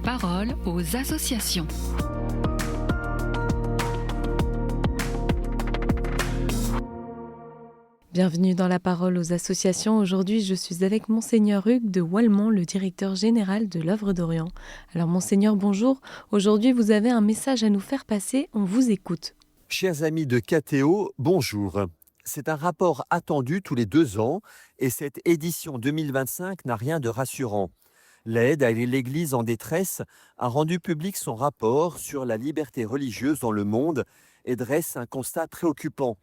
parole aux associations. Bienvenue dans la parole aux associations. Aujourd'hui, je suis avec Monseigneur Hugues de Wallemont, le directeur général de l'Œuvre d'Orient. Alors Monseigneur, bonjour. Aujourd'hui, vous avez un message à nous faire passer. On vous écoute. Chers amis de KTO, bonjour. C'est un rapport attendu tous les 2 ans et cette édition 2025 n'a rien de rassurant. L'aide à l'Église en détresse a rendu public son rapport sur la liberté religieuse dans le monde et dresse un constat préoccupant.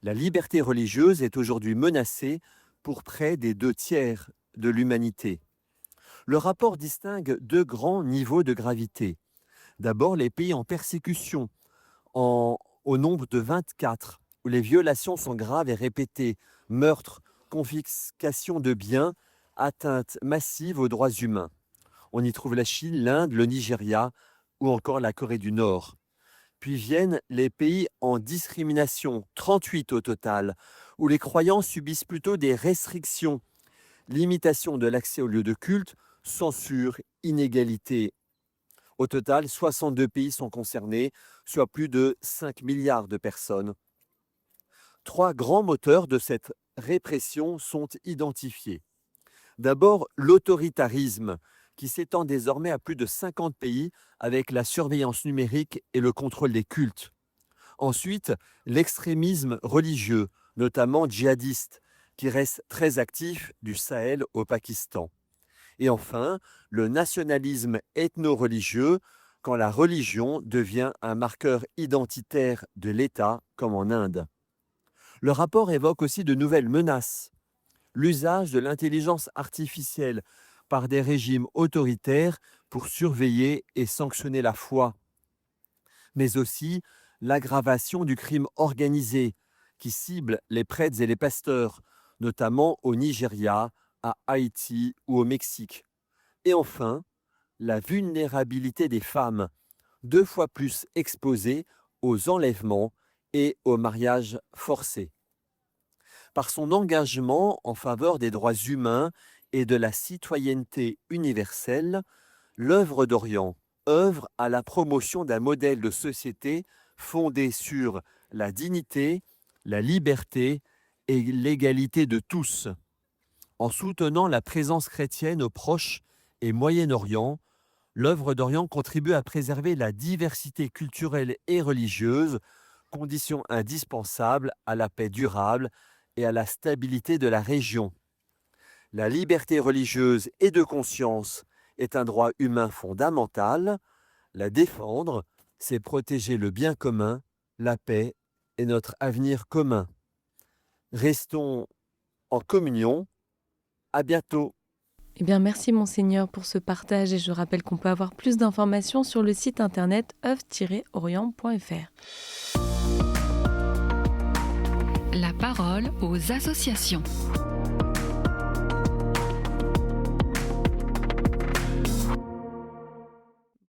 La liberté religieuse est aujourd'hui menacée pour près des 2/3 de l'humanité. Le rapport distingue 2 grands niveaux de gravité. D'abord, les pays en persécution, au nombre de 24, où les violations sont graves et répétées, meurtres, confiscation de biens, atteintes massives aux droits humains. On y trouve la Chine, l'Inde, le Nigeria ou encore la Corée du Nord. Puis viennent les pays en discrimination, 38 au total, où les croyants subissent plutôt des restrictions, limitation de l'accès aux lieux de culte, censure, inégalité. Au total, 62 pays sont concernés, soit plus de 5 milliards de personnes. 3 grands moteurs de cette répression sont identifiés. D'abord, l'autoritarisme, qui s'étend désormais à plus de 50 pays avec la surveillance numérique et le contrôle des cultes. Ensuite, l'extrémisme religieux, notamment djihadiste, qui reste très actif du Sahel au Pakistan. Et enfin, le nationalisme ethno-religieux, quand la religion devient un marqueur identitaire de l'État, comme en Inde. Le rapport évoque aussi de nouvelles menaces. L'usage de l'intelligence artificielle par des régimes autoritaires pour surveiller et sanctionner la foi, mais aussi l'aggravation du crime organisé qui cible les prêtres et les pasteurs, notamment au Nigeria, à Haïti ou au Mexique. Et enfin, la vulnérabilité des femmes, 2 fois plus exposées aux enlèvements et aux mariages forcés. Par son engagement en faveur des droits humains et de la citoyenneté universelle, l'Œuvre d'Orient œuvre à la promotion d'un modèle de société fondé sur la dignité, la liberté et l'égalité de tous. En soutenant la présence chrétienne au Proche et Moyen-Orient, l'Œuvre d'Orient contribue à préserver la diversité culturelle et religieuse, condition indispensable à la paix durable et à la stabilité de la région. La liberté religieuse et de conscience est un droit humain fondamental. La défendre, c'est protéger le bien commun, la paix et notre avenir commun. Restons en communion. À bientôt. Eh bien, merci Monseigneur pour ce partage et je rappelle qu'on peut avoir plus d'informations sur le site internet oeuvre-orient.fr. La parole aux associations.